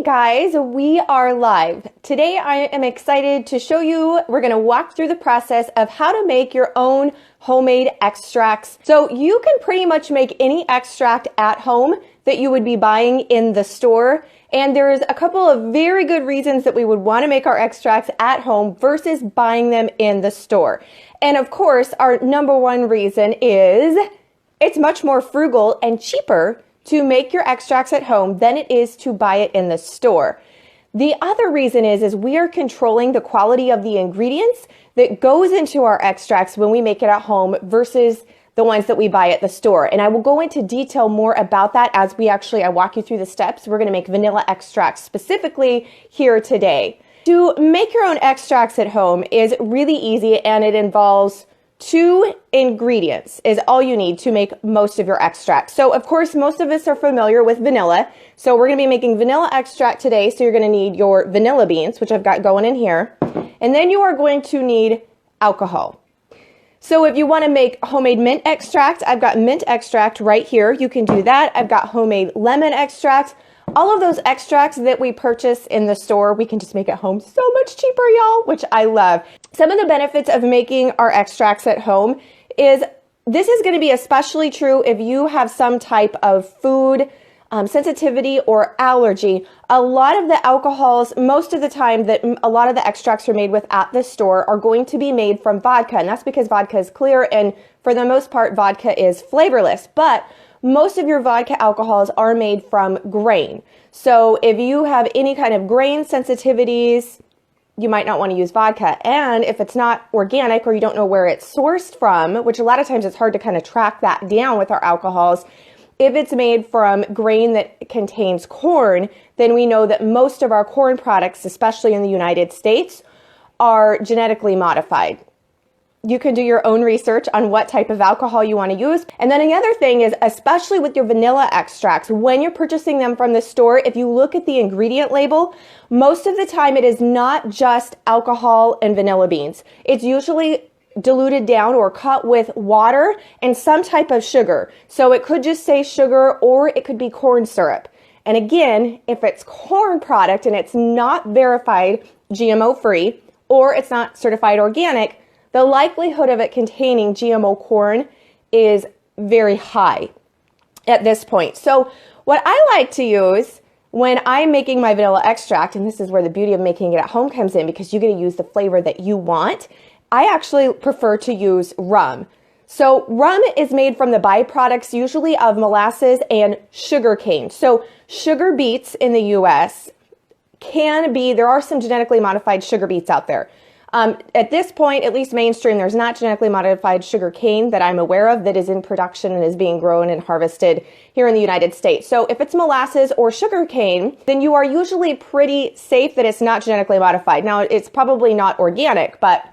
Hey guys, we are live. Today I am excited to show you, we're going to walk through the process of how to make your own homemade extracts. So you can pretty much make any extract at home that you would be buying in the store. And there's a couple of very good reasons that we would want to make our extracts at home versus buying them in the store. And of course, our number one reason is it's much more frugal and cheaper to make your extracts at home than it is to buy it in the store. The other reason is we are controlling the quality of the ingredients that goes into our extracts when we make it at home versus the ones that we buy at the store. And I will go into detail more about that as I walk you through the steps. We're going to make vanilla extracts specifically here today. To make your own extracts at home is really easy, and it involves 2 ingredients is all you need to make most of your extracts. So of course, most of us are familiar with vanilla. So we're going to be making vanilla extract today. So you're going to need your vanilla beans, which I've got going in here. And then you are going to need alcohol. So if you want to make homemade mint extract, I've got mint extract right here. You can do that. I've got homemade lemon extract. All of those extracts that we purchase in the store, we can just make at home so much cheaper, y'all, which I love. Some of the benefits of making our extracts at home is this is going to be especially true if you have some type of food sensitivity or allergy. A lot of the alcohols, most of the time that a lot of the extracts are made with at the store are going to be made from vodka. And that's because vodka is clear, and for the most part, vodka is flavorless. But most of your vodka alcohols are made from grain. So if you have any kind of grain sensitivities, you might not want to use vodka. And if it's not organic or you don't know where it's sourced from, which a lot of times it's hard to kind of track that down with our alcohols, if it's made from grain that contains corn, then we know that most of our corn products, especially in the United States, are genetically modified. You can do your own research on what type of alcohol you want to use. And then another thing is, especially with your vanilla extracts, when you're purchasing them from the store, if you look at the ingredient label, most of the time it is not just alcohol and vanilla beans. It's usually diluted down or cut with water and some type of sugar. So it could just say sugar, or it could be corn syrup. And again, if it's corn product and it's not verified GMO free, or it's not certified organic, the likelihood of it containing GMO corn is very high at this point. So what I like to use when I'm making my vanilla extract, and this is where the beauty of making it at home comes in because you get to use the flavor that you want, I actually prefer to use rum. So rum is made from the byproducts usually of molasses and sugar cane. So sugar beets in the US there are some genetically modified sugar beets out there. At this point, at least mainstream, there's not genetically modified sugar cane that I'm aware of that is in production and is being grown and harvested here in the United States. So if it's molasses or sugar cane, then you are usually pretty safe that it's not genetically modified. Now, it's probably not organic, but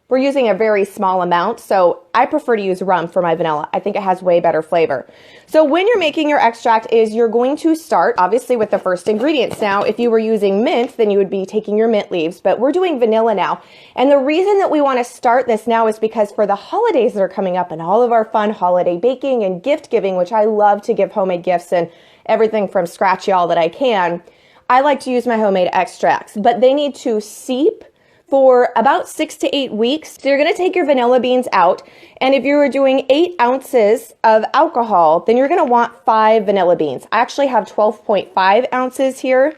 we're using a very small amount, so I prefer to use rum for my vanilla. I think it has way better flavor. So when you're making your extract you're going to start, obviously, with the first ingredients. Now, if you were using mint, then you would be taking your mint leaves, but we're doing vanilla now. And the reason that we want to start this now is because for the holidays that are coming up and all of our fun holiday baking and gift giving, which I love to give homemade gifts and everything from scratch, y'all, that I can, I like to use my homemade extracts, but they need to seep for about 6 to 8 weeks. So you're going to take your vanilla beans out. And if you were doing 8 ounces of alcohol, then you're going to want 5 vanilla beans. I actually have 12.5 ounces here.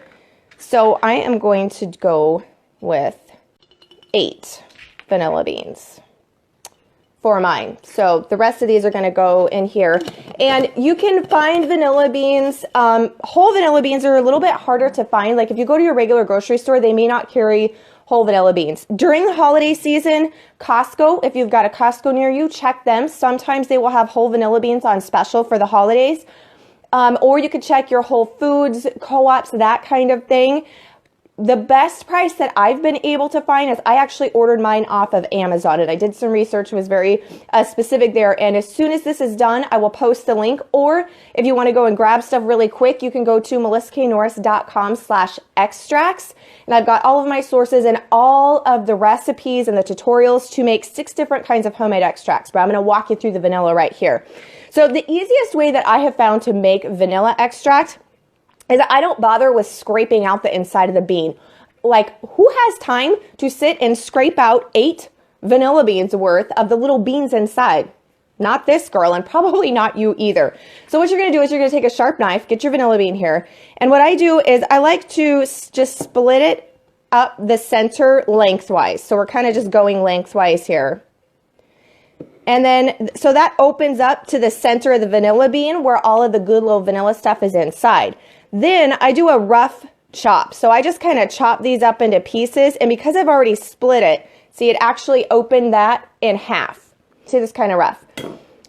So I am going to go with 8 vanilla beans for mine. So the rest of these are going to go in here. And you can find vanilla beans. Whole vanilla beans are a little bit harder to find. Like if you go to your regular grocery store, they may not carry whole vanilla beans. During the holiday season, Costco, if you've got a Costco near you, check them. Sometimes they will have whole vanilla beans on special for the holidays. Or you could check your Whole Foods, co-ops, that kind of thing. The best price that I've been able to find is I actually ordered mine off of Amazon, and I did some research, was very specific there. And as soon as this is done, I will post the link. Or if you want to go and grab stuff really quick, you can go to melissaknorris.com/extracts. And I've got all of my sources and all of the recipes and the tutorials to make 6 different kinds of homemade extracts. But I'm going to walk you through the vanilla right here. So the easiest way that I have found to make vanilla extract is that I don't bother with scraping out the inside of the bean. Like, who has time to sit and scrape out 8 vanilla beans worth of the little beans inside? Not this girl, and probably not you either. So what you're going to do is you're going to take a sharp knife, get your vanilla bean here. And what I do is I like to just split it up the center lengthwise. So we're kind of just going lengthwise here. And then, so that opens up to the center of the vanilla bean where all of the good little vanilla stuff is inside. Then I do a rough chop. So I just kind of chop these up into pieces. And because I've already split it, see, it actually opened that in half. See, this kind of rough.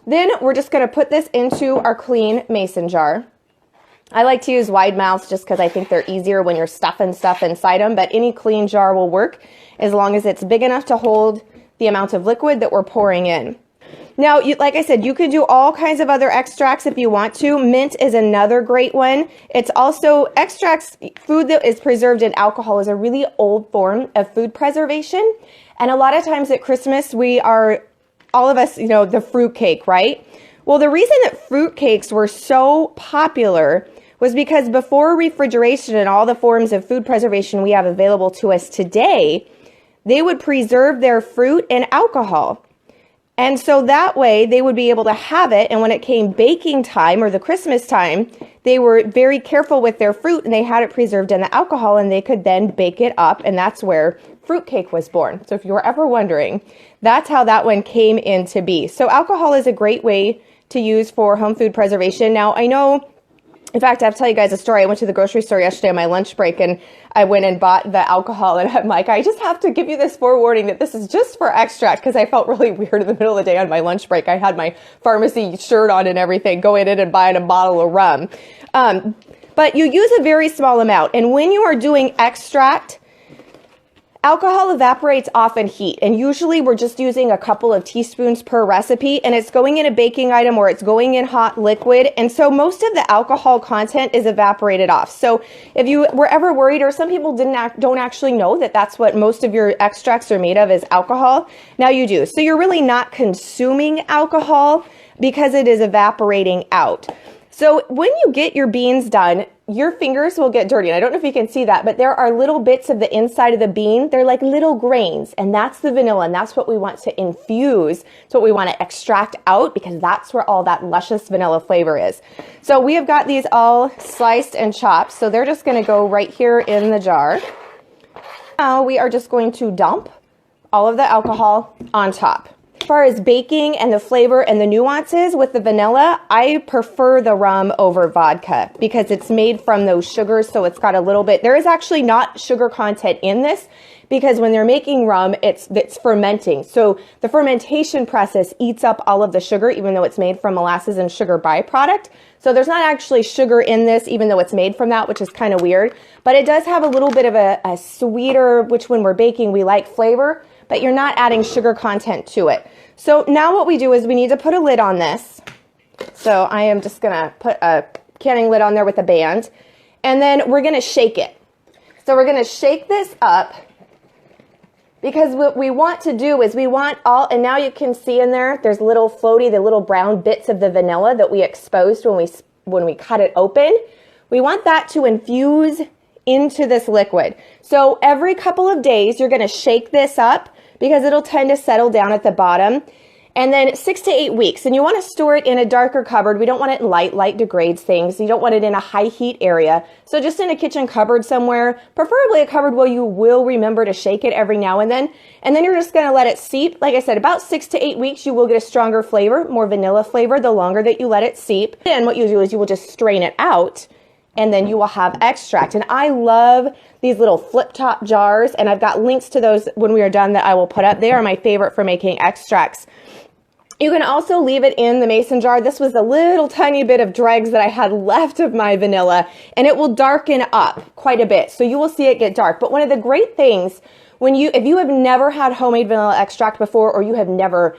Then we're just going to put this into our clean mason jar. I like to use wide mouths just because I think they're easier when you're stuffing stuff inside them, but any clean jar will work as long as it's big enough to hold the amount of liquid that we're pouring in. Now, like I said, you could do all kinds of other extracts if you want to. Mint is another great one. It's also extracts. Food that is preserved in alcohol is a really old form of food preservation. And a lot of times at Christmas, all of us, the fruit cake, right? Well, the reason that fruit cakes were so popular was because before refrigeration and all the forms of food preservation we have available to us today, they would preserve their fruit in alcohol. And so that way they would be able to have it. And when it came baking time or the Christmas time, they were very careful with their fruit and they had it preserved in the alcohol and they could then bake it up. And that's where fruitcake was born. So if you were ever wondering, that's how that one came into be. So alcohol is a great way to use for home food preservation. Now, I know, in fact, I have to tell you guys a story. I went to the grocery store yesterday on my lunch break and I went and bought the alcohol and I'm like, I just have to give you this forewarning that this is just for extract because I felt really weird in the middle of the day on my lunch break. I had my pharmacy shirt on and everything, going in and buying a bottle of rum. But you use a very small amount. And when you are doing extract, alcohol evaporates off in heat, and usually we're just using a couple of teaspoons per recipe, and it's going in a baking item or it's going in hot liquid, and so most of the alcohol content is evaporated off. So if you were ever worried, or some people don't actually know that that's what most of your extracts are made of is alcohol, now you do. So you're really not consuming alcohol because it is evaporating out. So when you get your beans done, your fingers will get dirty. And I don't know if you can see that, but there are little bits of the inside of the bean. They're like little grains, and that's the vanilla, and that's what we want to infuse. It's what we want to extract out because that's where all that luscious vanilla flavor is. So we have got these all sliced and chopped. So they're just going to go right here in the jar. Now we are just going to dump all of the alcohol on top. As far as baking and the flavor and the nuances with the vanilla, I prefer the rum over vodka because it's made from those sugars, so it's got a little bit. There is actually not sugar content in this because when they're making rum, it's fermenting. So the fermentation process eats up all of the sugar, even though it's made from molasses and sugar byproduct. So there's not actually sugar in this, even though it's made from that, which is kind of weird. But it does have a little bit of a sweeter, which when we're baking, we like flavor, but you're not adding sugar content to it. So now what we do is we need to put a lid on this. So I am just going to put a canning lid on there with a band. And then we're going to shake it. So we're going to shake this up because what we want to do is we want all, and now you can see in there's little floaty, the little brown bits of the vanilla that we exposed when we cut it open. We want that to infuse into this liquid. So every couple of days, you're going to shake this up because it'll tend to settle down at the bottom. And then 6 to 8 weeks. And you want to store it in a darker cupboard. We don't want it in light. Light degrades things. You don't want it in a high heat area. So just in a kitchen cupboard somewhere, preferably a cupboard where you will remember to shake it every now and then. And then you're just going to let it seep. Like I said, about 6 to 8 weeks, you will get a stronger flavor, more vanilla flavor the longer that you let it seep. And what you do is you will just strain it out, and then you will have extract. And I love these little flip top jars, and I've got links to those when we are done that I will put up. They are my favorite for making extracts. You can also leave it in the mason jar. This was a little tiny bit of dregs that I had left of my vanilla, and it will darken up quite a bit. So you will see it get dark. But one of the great things, if you have never had homemade vanilla extract before, or you have never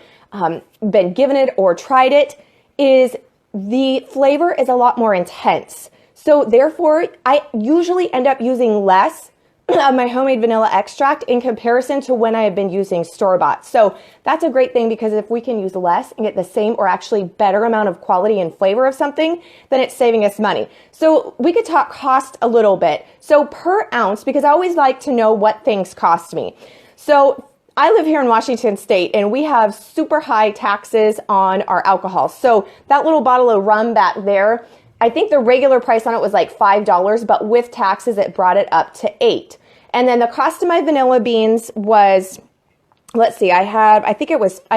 been given it or tried it, is the flavor is a lot more intense. So therefore, I usually end up using less of my homemade vanilla extract in comparison to when I have been using store-bought. So that's a great thing, because if we can use less and get the same or actually better amount of quality and flavor of something, then it's saving us money. So we could talk cost a little bit. So per ounce, because I always like to know what things cost me. So I live here in Washington State, and we have super high taxes on our alcohol. So that little bottle of rum back there, I think the regular price on it was like $5, but with taxes, it brought it up to $8. And then the cost of my vanilla beans was, let's see, I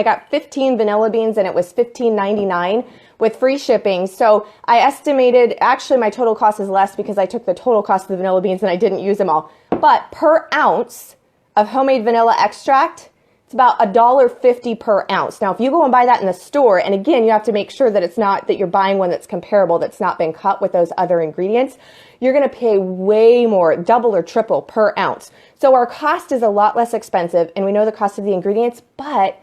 got 15 vanilla beans, and it was $15.99 with free shipping. So I estimated, actually my total cost is less because I took the total cost of the vanilla beans and I didn't use them all. But per ounce of homemade vanilla extract, it's about $1.50 per ounce. Now, if you go and buy that in the store, and again, you have to make sure that it's not that you're buying one that's comparable, that's not been cut with those other ingredients, you're going to pay way more, double or triple per ounce. So our cost is a lot less expensive, and we know the cost of the ingredients, but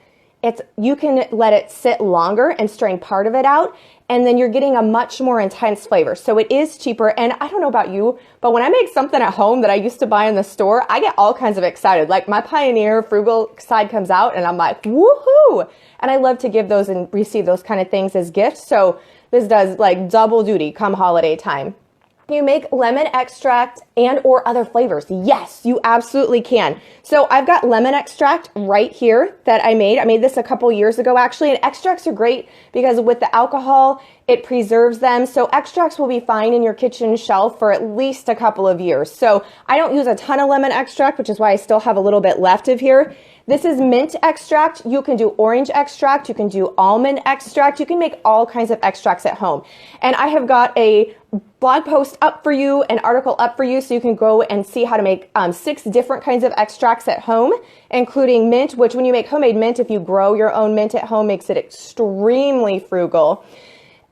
you can let it sit longer and strain part of it out, and then you're getting a much more intense flavor. So it is cheaper, and I don't know about you, but when I make something at home that I used to buy in the store, I get all kinds of excited. Like my Pioneer frugal side comes out, and I'm like, woohoo! And I love to give those and receive those kind of things as gifts. So this does like double duty come holiday time. You make lemon extract and or other flavors. Yes, you absolutely can. So I've got lemon extract right here that I made. I made this a couple years ago actually, and extracts are great because with the alcohol, it preserves them. So extracts will be fine in your kitchen shelf for at least a couple of years. So I don't use a ton of lemon extract, which is why I still have a little bit left of here. This is mint extract. You can do orange extract. You can do almond extract. You can make all kinds of extracts at home. And I have got a blog post up for you, an article up for you, so you can go and see how to make 6 different kinds of extracts at home, including mint, which when you make homemade mint, if you grow your own mint at home, makes it extremely frugal.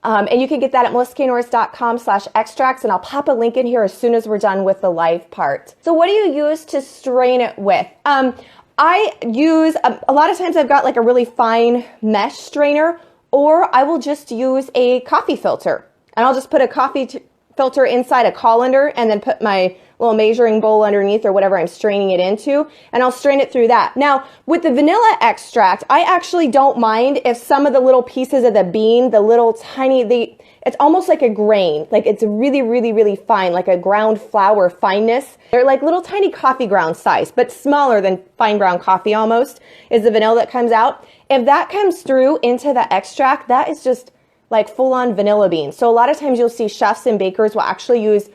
And you can get that at melissaknorris.com/extracts, and I'll pop a link in here as soon as we're done with the live part. So what do you use to strain it with? I use, a lot of times I've got like a really fine mesh strainer, or I will just use a coffee filter. And I'll just put a coffee filter inside a colander and then put my little measuring bowl underneath or whatever I'm straining it into, and I'll strain it through that. Now, with the vanilla extract, I actually don't mind if some of the little pieces of the bean, the little tiny, it's almost like a grain. Like it's really, really, really fine, like a ground flour fineness. They're like little tiny coffee ground size, but smaller than fine ground coffee almost is the vanilla that comes out. If that comes through into the extract, that is just like full-on vanilla bean. So a lot of times you'll see chefs and bakers will actually use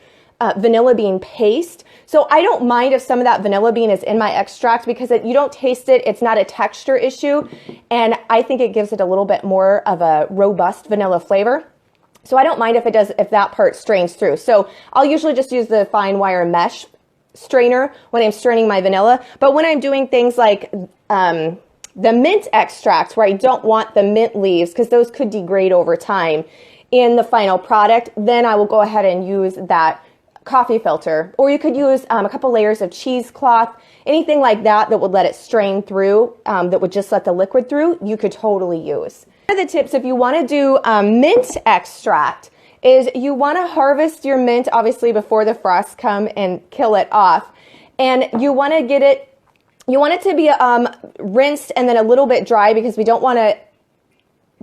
vanilla bean paste. So I don't mind if some of that vanilla bean is in my extract because you don't taste it. It's not a texture issue. And I think it gives it a little bit more of a robust vanilla flavor. So I don't mind if that part strains through. So I'll usually just use the fine wire mesh strainer when I'm straining my vanilla. But when I'm doing things like the mint extract, where I don't want the mint leaves because those could degrade over time in the final product, then I will go ahead and use that coffee filter. Or you could use a couple layers of cheesecloth, anything like that that would let it strain through, that would just let the liquid through, you could totally use. One of the tips if you want to do mint extract is you want to harvest your mint obviously before the frosts come and kill it off, and you want to get it. You want it to be rinsed and then a little bit dry because we don't want to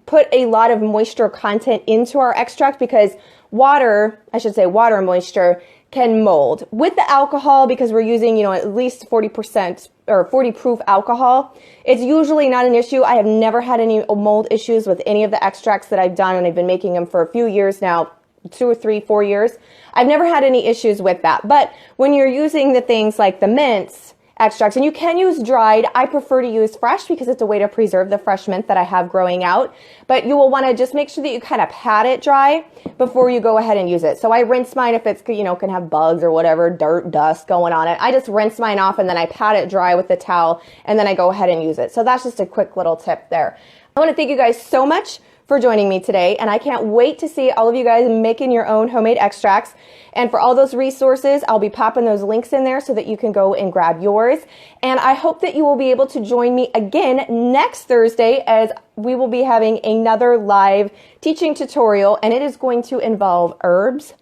put a lot of moisture content into our extract because water moisture can mold. With the alcohol, because we're using, at least 40% or 40 proof alcohol, it's usually not an issue. I have never had any mold issues with any of the extracts that I've done, and I've been making them for a few years now, 2 or 3, 4 years. I've never had any issues with that. But when you're using the things like the mints, extracts, and you can use dried. I prefer to use fresh because it's a way to preserve the fresh mint that I have growing out. But you will want to just make sure that you kind of pat it dry before you go ahead and use it. So I rinse mine if it's, can have bugs or whatever, dirt, dust going on it. I just rinse mine off and then I pat it dry with the towel and then I go ahead and use it. So that's just a quick little tip there. I want to thank you guys so much for joining me today, and I can't wait to see all of you guys making your own homemade extracts. And for all those resources, I'll be popping those links in there so that you can go and grab yours. And I hope that you will be able to join me again next Thursday as we will be having another live teaching tutorial, and it is going to involve herbs,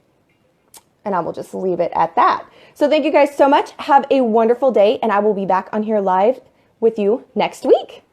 and I will just leave it at that. So thank you guys so much. Have a wonderful day, and I will be back on here live with you next week.